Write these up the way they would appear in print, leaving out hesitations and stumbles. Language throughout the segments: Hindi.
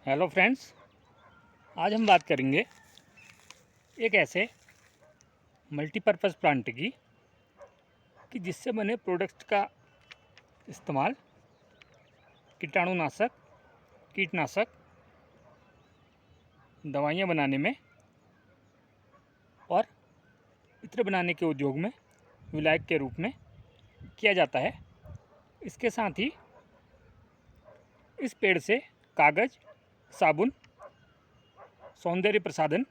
हेलो फ्रेंड्स, आज हम बात करेंगे एक ऐसे मल्टीपर्पज़ प्लांट की कि जिससे बने प्रोडक्ट का इस्तेमाल कीटाणुनाशक, कीटनाशक, दवाइयाँ बनाने में और इत्र बनाने के उद्योग में विलायक के रूप में किया जाता है। इसके साथ ही इस पेड़ से कागज़, साबुन, सौंदर्य प्रसाधन,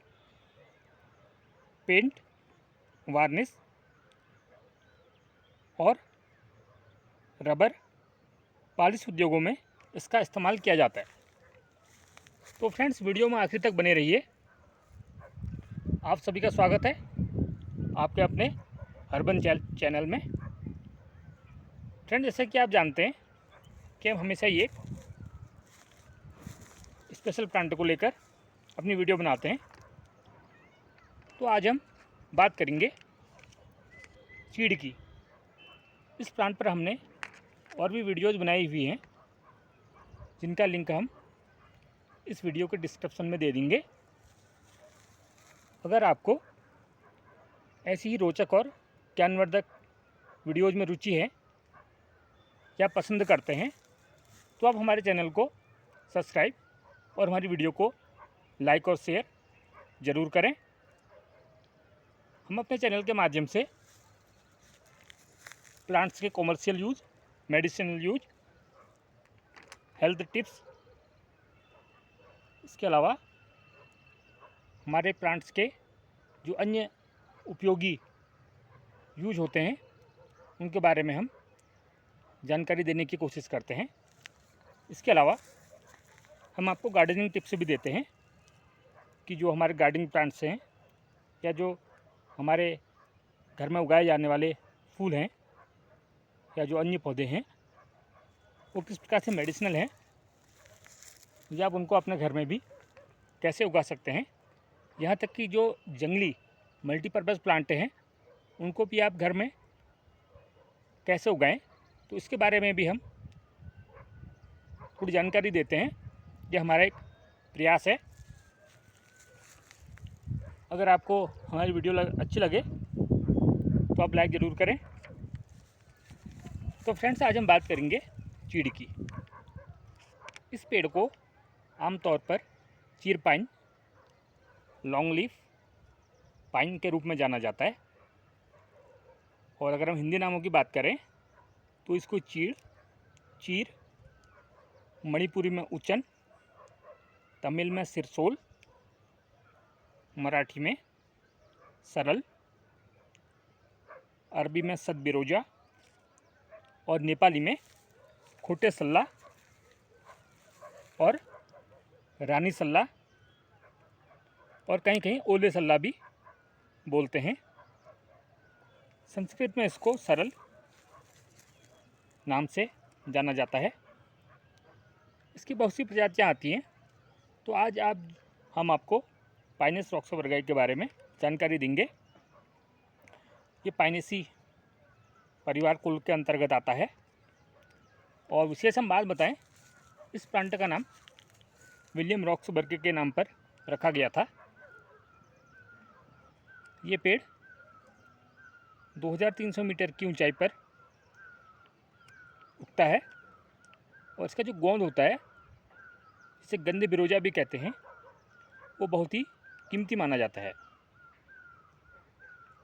पेंट, वार्निश और रबर, पॉलिश उद्योगों में इसका इस्तेमाल किया जाता है। तो फ्रेंड्स, वीडियो में आखिर तक बने रहिए। आप सभी का स्वागत है आपके अपने अर्बन चैनल में। फ्रेंड्स, जैसे कि आप जानते हैं कि हम हमेशा ये स्पेशल प्लांट को लेकर अपनी वीडियो बनाते हैं। तो आज हम बात करेंगे चीड़ की। इस प्लांट पर हमने और भी वीडियोज़ बनाई हुई हैं, जिनका लिंक हम इस वीडियो के डिस्क्रिप्शन में दे देंगे। अगर आपको ऐसी ही रोचक और ज्ञानवर्धक वीडियोज़ में रुचि है या पसंद करते हैं, तो आप हमारे चैनल को सब्सक्राइब और हमारी वीडियो को लाइक और शेयर ज़रूर करें। हम अपने चैनल के माध्यम से प्लांट्स के commercial use, medicinal use, health tips, इसके अलावा हमारे प्लांट्स के जो अन्य उपयोगी यूज होते हैं उनके बारे में हम जानकारी देने की कोशिश करते हैं। इसके अलावा हम आपको गार्डनिंग टिप्स भी देते हैं कि जो हमारे गार्डनिंग प्लांट्स हैं या जो हमारे घर में उगाए जाने वाले फूल हैं या जो अन्य पौधे हैं वो किस प्रकार से मेडिसिनल हैं, या आप उनको अपने घर में भी कैसे उगा सकते हैं। यहाँ तक कि जो जंगली मल्टीपर्पज़ प्लांट हैं उनको भी आप घर में कैसे उगाएं, तो इसके बारे में भी हम थोड़ी जानकारी देते हैं। ये हमारा एक प्रयास है। अगर आपको हमारी वीडियो अच्छी लगे तो आप लाइक ज़रूर करें। तो फ्रेंड्स, आज हम बात करेंगे चीड़ की। इस पेड़ को आमतौर पर चीड़ पाइन, लॉन्ग लीफ पाइन के रूप में जाना जाता है। और अगर हम हिंदी नामों की बात करें तो इसको चीड़, चीर, मणिपुरी में उचन, तमिल में सिरसोल, मराठी में सरल, अरबी में सदबिरोजा और नेपाली में खोटे सल्ला और रानी सल्ला और कहीं कहीं ओले सल्ला भी बोलते हैं। संस्कृत में इसको सरल नाम से जाना जाता है। इसकी बहुत सी प्रजातियाँ आती हैं। तो आज हम आपको पाइनेस रॉक्सोवर्गाई के बारे में जानकारी देंगे। ये पाइनेसी परिवार कुल के अंतर्गत आता है। और विशेष हम बात बताएं, इस प्लांट का नाम विलियम रॉक्सबर्ग के नाम पर रखा गया था। ये पेड़ 2300 मीटर की ऊंचाई पर उगता है और इसका जो गोंद होता है, जिसे गंधे बिरोजा भी कहते हैं, वो बहुत ही कीमती माना जाता है।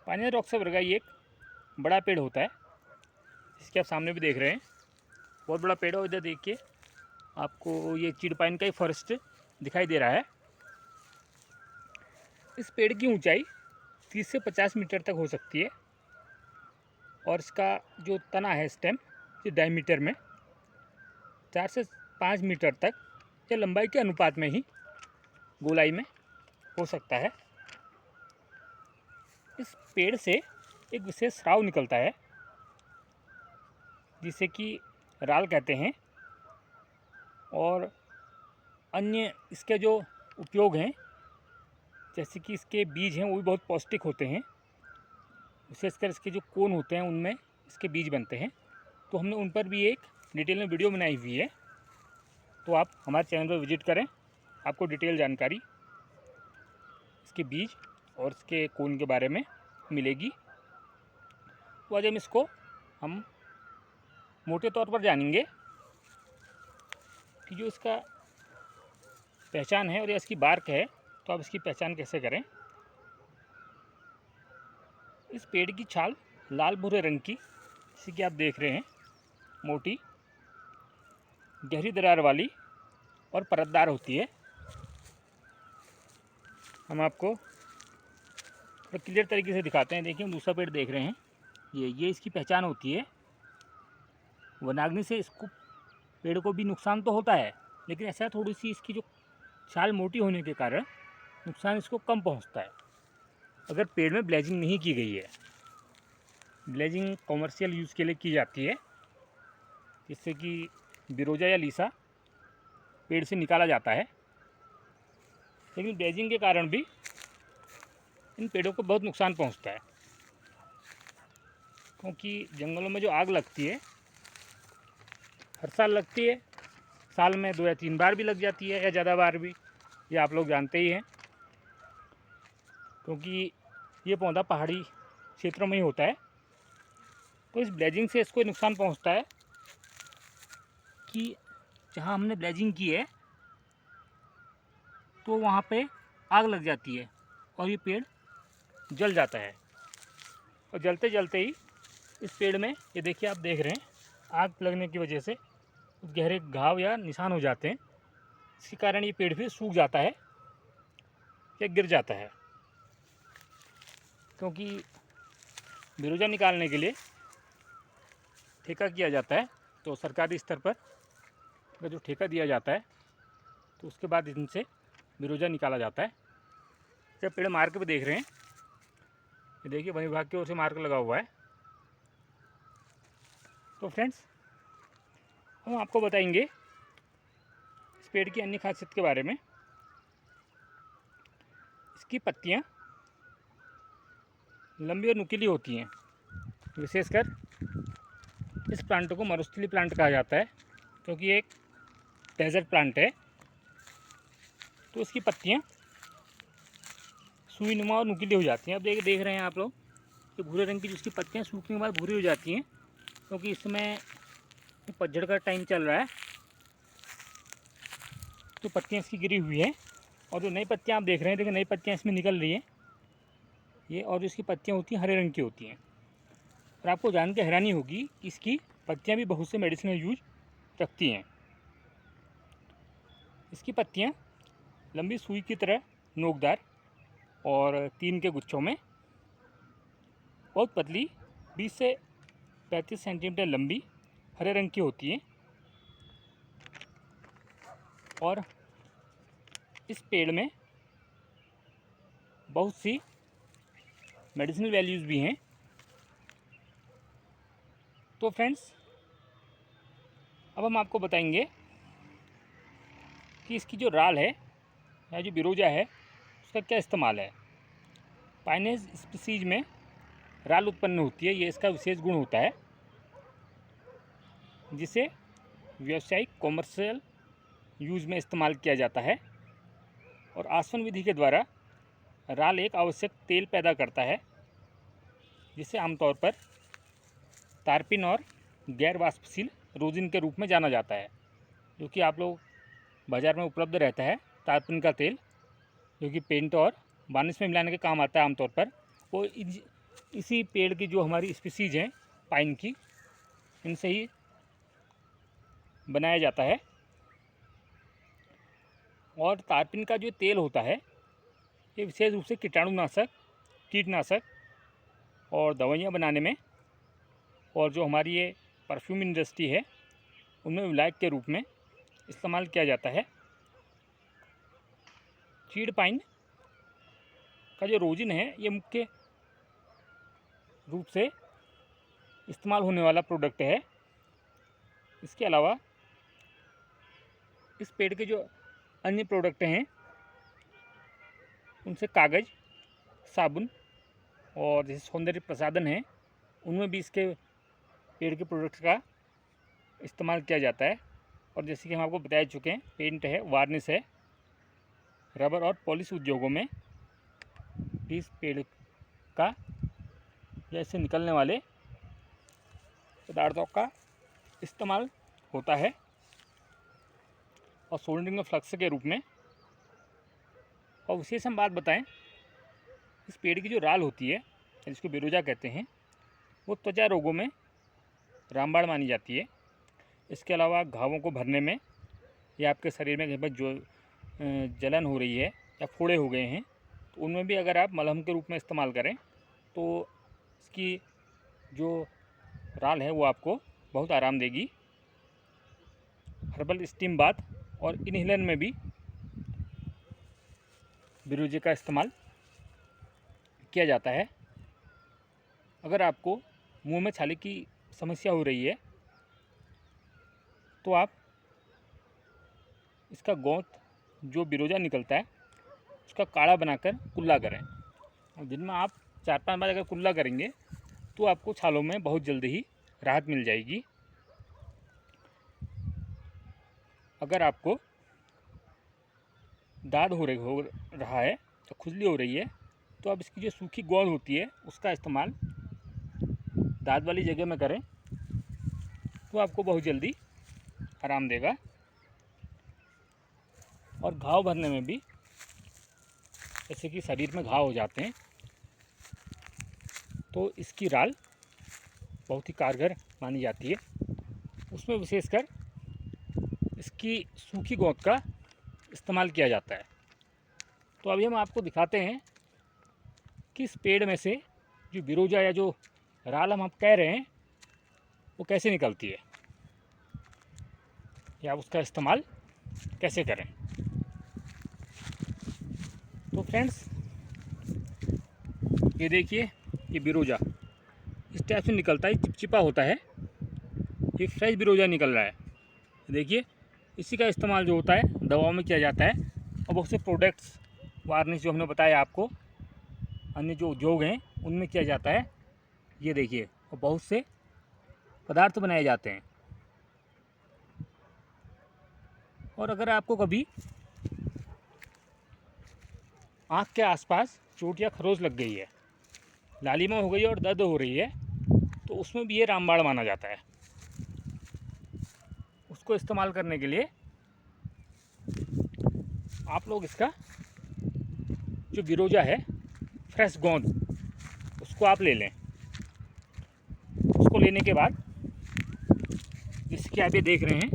पाइनेस रॉक्सोवर्गाई एक बड़ा पेड़ होता है, जिसके आप सामने भी देख रहे हैं। बहुत बड़ा पेड़ है। इधर देखिए, आपको ये चीड़ पाइन का ही फॉरेस्ट दिखाई दे रहा है। इस पेड़ की ऊंचाई 30 से 50 मीटर तक हो सकती है और इसका जो तना है, स्टेम, ये डायमीटर में 4 से 5 मीटर तक या लंबाई के अनुपात में ही गोलाई में हो सकता है। इस पेड़ से एक विशेष स्राव निकलता है जिसे कि राल कहते हैं। और अन्य इसके जो उपयोग हैं, जैसे कि इसके बीज हैं वो भी बहुत पौष्टिक होते हैं। विशेषकर इसके जो कोन होते हैं उनमें इसके बीज बनते हैं। तो हमने उन पर भी एक डिटेल में वीडियो बनाई हुई है, तो आप हमारे चैनल पर विजिट करें आपको डिटेल जानकारी इसके बीज और इसके कोन के बारे में मिलेगी। तो आज हम मोटे तौर पर जानेंगे कि जो इसका पहचान है और या इसकी बार्क है, तो आप इसकी पहचान कैसे करें। इस पेड़ की छाल लाल भूरे रंग की, जैसे कि आप देख रहे हैं, मोटी, गहरी दरार वाली और परतदार होती है। हम आपको क्लियर तरीके से दिखाते हैं। देखिए, हम दूसरा पेड़ देख रहे हैं, ये इसकी पहचान होती है। वनाग्नि से इसको पेड़ को भी नुकसान तो होता है, लेकिन ऐसा थोड़ी सी इसकी जो छाल मोटी होने के कारण नुकसान इसको कम पहुंचता है। अगर पेड़ में ब्लेजिंग नहीं की गई है, ब्लेजिंग कॉमर्शियल यूज़ के लिए की जाती है, जिससे कि बिरोजा या लीसा पेड़ से निकाला जाता है, लेकिन ब्लेजिंग के कारण भी इन पेड़ों को बहुत नुकसान पहुंचता है। क्योंकि जंगलों में जो आग लगती है, हर साल लगती है, साल में 2 या 3 बार भी लग जाती है, या ज़्यादा बार भी, ये आप लोग जानते ही हैं। क्योंकि ये पौधा पहाड़ी क्षेत्रों में ही होता है, तो इस ब्लेजिंग से इसको नुकसान पहुंचता है कि जहां हमने ब्लेजिंग की है तो वहां पे आग लग जाती है और ये पेड़ जल जाता है। और जलते जलते ही इस पेड़ में, ये देखिए, आप देख रहे हैं, आग लगने की वजह से गहरे घाव या निशान हो जाते हैं। इसी कारण ये पेड़ फिर सूख जाता है या गिर जाता है। क्योंकि बिरोजा निकालने के लिए ठेका किया जाता है, तो सरकारी स्तर पर अगर जो ठेका दिया जाता है तो उसके बाद इनसे बिरोजा निकाला जाता है। जब पेड़ मार्क पे देख रहे हैं, ये देखिए, वन विभाग की ओर से मार्क लगा हुआ है। तो फ्रेंड्स, हम आपको बताएंगे इस पेड़ की अन्य खासियत के बारे में। इसकी पत्तियां लंबी और नुकीली होती हैं। विशेषकर इस प्लांट को मरुस्थली प्लांट कहा जाता है, क्योंकि ये एक डेजर्ट प्लांट है। तो इसकी पत्तियां सुई नुमा और नुकीली हो जाती हैं। अब देख रहे हैं आप लोग, ये भूरे रंग की जिसकी पत्तियां सूखने के बाद भूरी हो जाती हैं, क्योंकि इसमें पतझड़ का टाइम चल रहा है, तो पत्तियां इसकी गिरी हुई हैं। और जो नई पत्तियां आप देख रहे हैं, देखिए, नई पत्तियां इसमें निकल रही हैं ये, और जो इसकी पत्तियां होती हैं हरे रंग की होती हैं। और आपको जान के हैरानी होगी कि इसकी पत्तियां भी बहुत से मेडिसिनल यूज रखती हैं। इसकी पत्तियां लंबी सुई की तरह नोकदार और 3 के गुच्छों में, बहुत पतली, 20 से 35 सेंटीमीटर लंबी, हरे रंग की होती हैं। और इस पेड़ में बहुत सी मेडिसिनल वैल्यूज़ भी हैं। तो फ्रेंड्स, अब हम आपको बताएंगे कि इसकी जो राल है या जो बिरोजा है, उसका क्या इस्तेमाल है। पाइनेज स्पीसीज में राल उत्पन्न होती है, ये इसका विशेष गुण होता है, जिसे व्यावसायिक कॉमर्शियल यूज़ में इस्तेमाल किया जाता है। और आसवन विधि के द्वारा राल एक आवश्यक तेल पैदा करता है, जिसे आमतौर पर तारपिन और गैर वाष्पशील रोजिन के रूप में जाना जाता है, जो कि आप लोग बाज़ार में उपलब्ध रहता है। तारपिन का तेल, जो कि पेंट और वार्निश में मिलाने के काम आता है आमतौर पर, वो इसी पेड़ की जो हमारी स्पीसीज हैं पाइन की, इनसे ही बनाया जाता है। और तारपिन का जो तेल होता है, ये विशेष रूप से कीटाणुनाशक, कीटनाशक और दवाइयाँ बनाने में, और जो हमारी ये परफ्यूम इंडस्ट्री है, उनमें विलायक के रूप में इस्तेमाल किया जाता है। चीड़ पाइन का जो रोजिन है, ये मुख्य रूप से इस्तेमाल होने वाला प्रोडक्ट है। इसके अलावा इस पेड़ के जो अन्य प्रोडक्ट हैं, उनसे कागज़, साबुन और जैसे सौंदर्य प्रसाधन है, उनमें भी इसके पेड़ के प्रोडक्ट्स का इस्तेमाल किया जाता है। और जैसे कि हम आपको बता चुके हैं, पेंट है, वार्निश है, रबर और पॉलिश उद्योगों में भी इस पेड़ का या इससे निकलने वाले पदार्थों का इस्तेमाल होता है। और सोल्डरिंग ऑफ फ्लक्स के रूप में। और विशेष हम बात बताएं, इस पेड़ की जो राल होती है जिसको बिरोजा कहते हैं, वो त्वचा रोगों में रामबाण मानी जाती है। इसके अलावा घावों को भरने में या आपके शरीर में कहीं पर जो जलन हो रही है या फोड़े हो गए हैं, तो उनमें भी अगर आप मलहम के रूप में इस्तेमाल करें तो इसकी जो राल है वो आपको बहुत आराम देगी। हर्बल स्टीम बाथ और इनहेलर में भी बिरोजे का इस्तेमाल किया जाता है। अगर आपको मुंह में छाले की समस्या हो रही है तो आप इसका गोंद जो बिरोजा निकलता है उसका काढ़ा बनाकर कुल्ला करें। और दिन में आप 4-5 बार अगर कुल्ला करेंगे तो आपको छालों में बहुत जल्दी ही राहत मिल जाएगी। अगर आपको दाद हो रहा है तो खुजली हो रही है तो आप इसकी जो सूखी गोंद होती है उसका इस्तेमाल दाद वाली जगह में करें तो आपको बहुत जल्दी आराम देगा। और घाव भरने में भी, जैसे कि शरीर में घाव हो जाते हैं तो इसकी राल बहुत ही कारगर मानी जाती है। उसमें विशेषकर इसकी सूखी गोंद का इस्तेमाल किया जाता है। तो अभी हम आपको दिखाते हैं कि इस पेड़ में से जो बिरोजा या जो राल हम कह रहे हैं वो कैसे निकलती है या उसका इस्तेमाल कैसे करें। तो फ्रेंड्स, ये देखिए, ये बिरोजा इस टाइप से निकलता है, चिपचिपा होता है। ये फ्रेश बिरोजा निकल रहा है। देखिए, इसी का इस्तेमाल जो होता है दवाओं में किया जाता है और बहुत से प्रोडक्ट्स, वार्निश जो हमने बताया आपको, अन्य जो उद्योग हैं उनमें किया जाता है। ये देखिए, और बहुत से पदार्थ बनाए जाते हैं। और अगर आपको कभी आँख के आसपास चोट या खरोच लग गई है, लालिमा हो गई है और दर्द हो रही है, तो उसमें भी ये रामबाण माना जाता है। उसको इस्तेमाल करने के लिए आप लोग इसका जो बिरोजा है, फ्रेश गोंद, उसको आप ले लें। उसको लेने के बाद जिसके आप ये देख रहे हैं,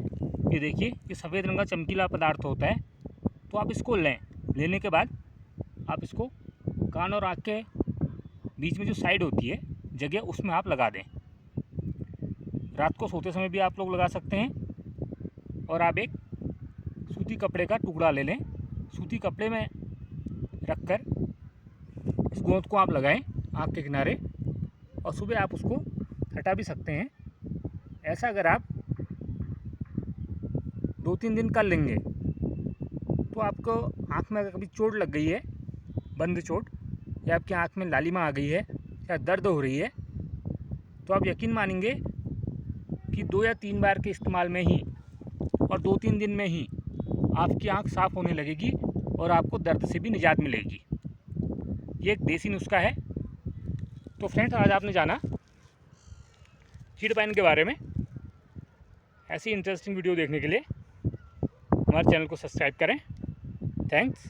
ये देखिए, ये सफ़ेद रंग का चमकीला पदार्थ होता है। तो आप इसको लें। लेने के बाद आप इसको कान और आँख के बीच में जो साइड होती है जगह, उसमें आप लगा दें। रात को सोते समय भी आप लोग लगा सकते हैं। और आप एक सूती कपड़े का टुकड़ा ले लें, सूती कपड़े में रखकर इस गोंद को आप लगाएं आँख के किनारे, और सुबह आप उसको हटा भी सकते हैं। ऐसा अगर आप 2-3 दिन कर लेंगे तो आपको आँख में अगर कभी चोट लग गई है, बंद चोट, या आपकी आँख में लालिमा आ गई है या दर्द हो रही है, तो आप यकीन मानेंगे कि 2 या 3 बार के इस्तेमाल में ही और 2-3 दिन में ही आपकी आँख साफ़ होने लगेगी और आपको दर्द से भी निजात मिलेगी। ये एक देसी नुस्खा है। तो फ्रेंड्स, आज आपने जाना चीड़ पाइन के बारे में। ऐसी इंटरेस्टिंग वीडियो देखने के लिए हमारे चैनल को सब्सक्राइब करें। थैंक्स।